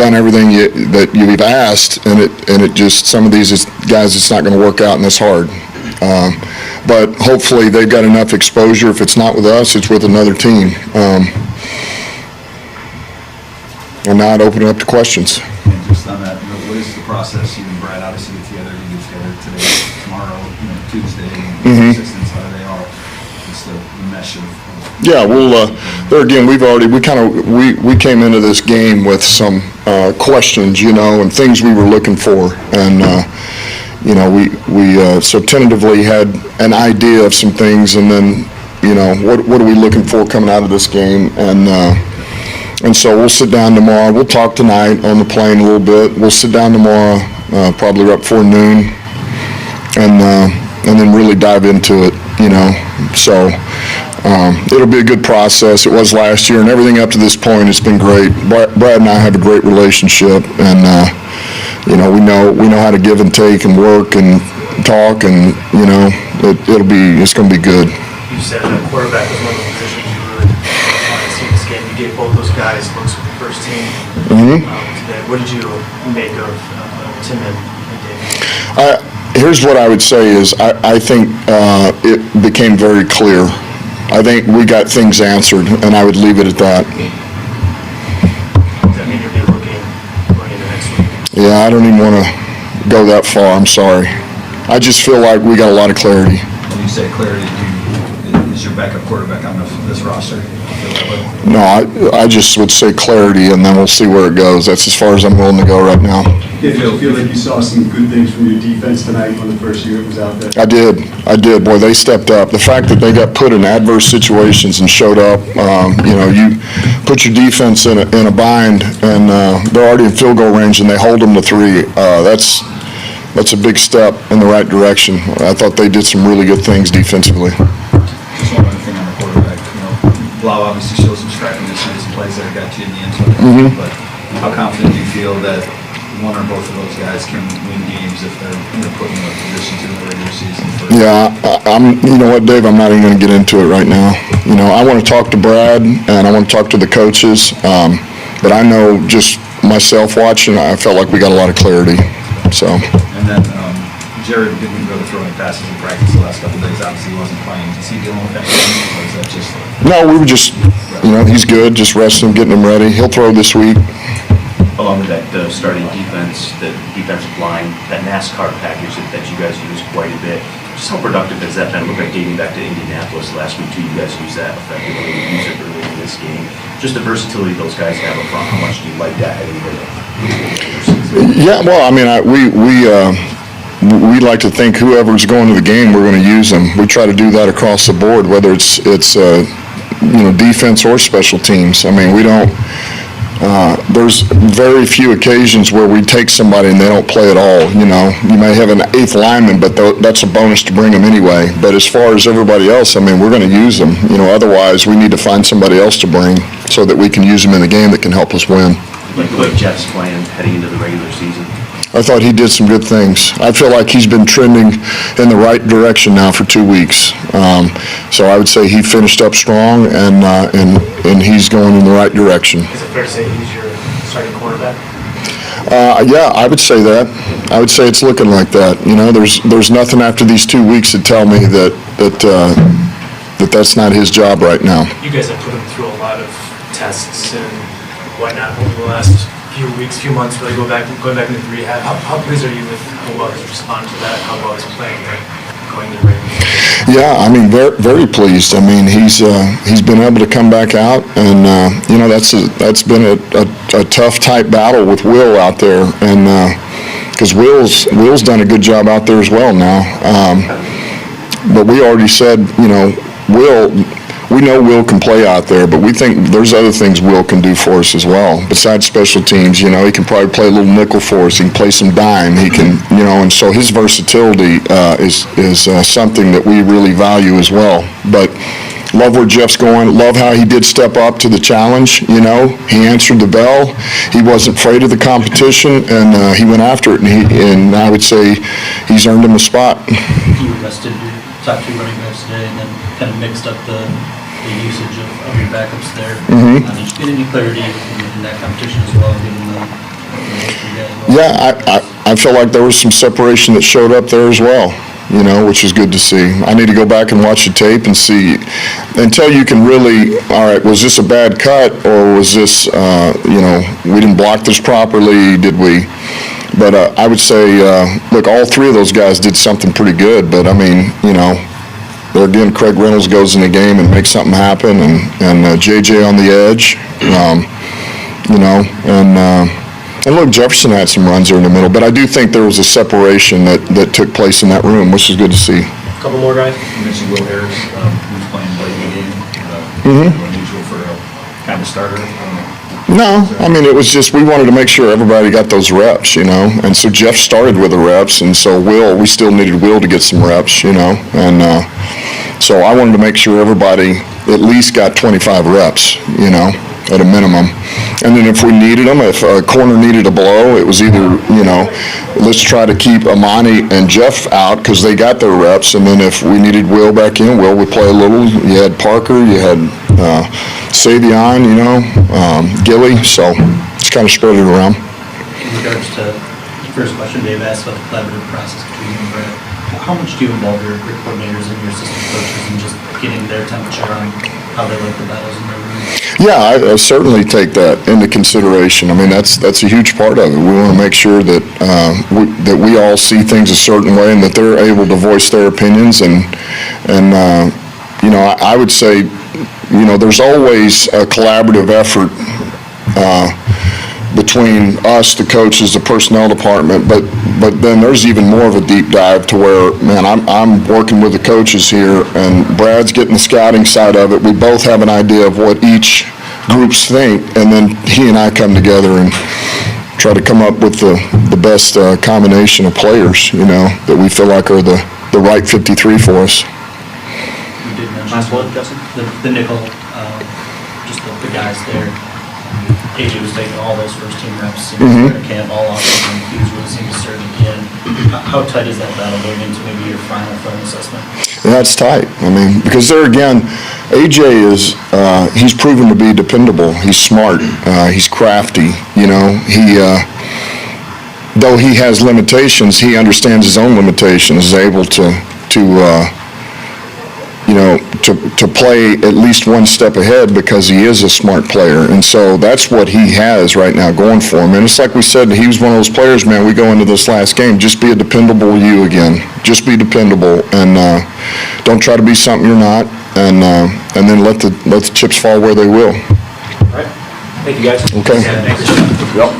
done everything that you've asked, and it just, some of these guys, it's not going to work out, and it's hard. But hopefully they've got enough exposure. If it's not with us, it's with another team. And now I'd open it up to questions. And just on that, what is the process? You and Brad obviously get together, you get together today, tomorrow, Tuesday, and assistants, how do they all, just the mesh of. Yeah, there again, we came into this game with some questions, and things we were looking for. And, we so tentatively had an idea of some things, and then, what are we looking for coming out of this game? And so we'll sit down tomorrow. We'll talk tonight on the plane a little bit. We'll sit down tomorrow, probably right before noon, and then really dive into it, So it'll be a good process. It was last year, and everything up to this point has been great. Brad and I have a great relationship, and we know how to give and take and work and talk, and it's going to be good. You said that quarterback was one of the positions you really wanted to see in this game. You gave both those guys looks with the first team today. What did you make of Tim and David? Here's what I would say is I think it became very clear. I think we got things answered, and I would leave it at that. Does that mean you'll be looking going into next week? Yeah, I don't even want to go that far. I'm sorry. I just feel like we got a lot of clarity. When you say clarity, is your backup quarterback on this roster? No, I just would say clarity, and then we'll see where it goes. That's as far as I'm willing to go right now. Did you feel like you saw some good things from your defense tonight when the first year it was out there? I did. Boy, they stepped up. The fact that they got put in adverse situations and showed up, you put your defense in a bind, and they're already in field goal range, and they hold them to 3. That's a big step in the right direction. I thought they did some really good things defensively. Just one other thing on the quarterback. Blau obviously shows some stripe in this year, some plays that got you in the end zone. But how confident do you feel that one or both of those guys can win games if they're put in a position to in the regular season? You know what, Dave? I'm not even going to get into it right now. I want to talk to Brad, and I want to talk to the coaches. But I know just myself watching, I felt like we got a lot of clarity. So. And then Jared didn't go to throwing passes in practice the last couple of days. Obviously, he wasn't playing. Is he dealing with that? Or is that just? No, we were just, he's good. Just resting him, getting him ready. He'll throw this week. Along with that starting defense, the defensive line, that NASCAR package that you guys use quite a bit. Just how productive has that been? Look like dating back to Indianapolis last week too. You guys use that effectively. You use it early in this game. Just the versatility those guys have up front. How much do you like that heading into the season? Yeah, well, I mean, we like to think whoever's going to the game, we're going to use them. We try to do that across the board, whether it's defense or special teams. I mean, we don't. There's very few occasions where we take somebody and they don't play at all. You may have an 8th lineman, but that's a bonus to bring them anyway. But as far as everybody else, I mean, we're going to use them. Otherwise we need to find somebody else to bring so that we can use them in the game that can help us win. Like the way Jeff's playing heading into the regular season? I thought he did some good things. I feel like he's been trending in the right direction now for 2 weeks. So I would say he finished up strong, and he's going in the right direction. Is it fair to say he's your starting quarterback? Yeah, I would say that. I would say it's looking like that. There's nothing after these 2 weeks that tell me that that's not his job right now. You guys have put him through a lot of tests and whatnot over the last few weeks, few months, really going back into rehab. How pleased are you with how well he's responded to that, how well he's playing going into regular? Yeah, I mean, very, very pleased. I mean, he's been able to come back out, and that's been a tough type battle with Will out there, and because Will's done a good job out there as well now. But we already said, we know Will can play out there, but we think there's other things Will can do for us as well. Besides special teams, he can probably play a little nickel for us. He can play some dime. He can, and so his versatility is something that we really value as well. But love where Jeff's going. Love how he did step up to the challenge. He answered the bell. He wasn't afraid of the competition, and he went after it. And I would say he's earned him a spot. You rested your top 2 running backs today, and then kind of mixed up the usage of your backups there. Did you get any clarity in that competition as well, given the Yeah, I feel like there was some separation that showed up there as well, you know, which is good to see. I need to go back and watch the tape and see, until you can really, all right, was this a bad cut, or was this, you know, we didn't block this properly, did we? But I would say, look, all three of those guys did something pretty good, but I mean, you know, there again, Craig Reynolds goes in the game and makes something happen, and JJ on the edge, you know, and look, Jefferson had some runs there in the middle, but I do think there was a separation that took place in that room, which is good to see. Couple more, guys? You mentioned Will Harris, who's playing late in the game, unusual for a kind of starter. No, I mean, it was just, we wanted to make sure everybody got those reps, you know, and so Jeff started with the reps, and so we still needed Will to get some reps, you know, and so I wanted to make sure everybody at least got 25 reps, you know, at a minimum. And then if we needed them, if a corner needed a blow, it was either, you know, let's try to keep Amani and Jeff out because they got their reps, and then if we needed Will back in, Will would play a little. You had Parker, you had Savion, you know, Gilly, so just kind of spread it around. In regards to the first question Dave asked about the collaborative process between you and Brett, how much do you involve your coordinators and your assistant coaches in just getting their temperature on how they like the battles in their room? Yeah, I certainly take that into consideration. I mean, that's a huge part of it. We want to make sure that that we all see things a certain way and that they're able to voice their opinions. And you know, I would say, you know, there's always a collaborative effort between us, the coaches, the personnel department, but then there's even more of a deep dive to where, man, I'm working with the coaches here, and Brad's getting the scouting side of it. We both have an idea of what each groups think, and then he and I come together and try to come up with the best combination of players, you know, that we feel like are the right 53 for us. You did mention the nickel, just the guys there. AJ was taking all those first team reps in camp, all offense, and he was really seemed to serve again. How tight is that battle going into maybe your final film assessment? Yeah, it's tight. I mean, because there again, AJ is, he's proven to be dependable. He's smart. He's crafty. You know, though he has limitations, he understands his own limitations, is able to you know, to play at least one step ahead because he is a smart player. And so that's what he has right now going for him. And it's like we said, he was one of those players, man, we go into this last game, just be a dependable you again. Just be dependable, and don't try to be something you're not, and then let the chips fall where they will. All right. Thank you, guys. Okay. Thanks. Yep.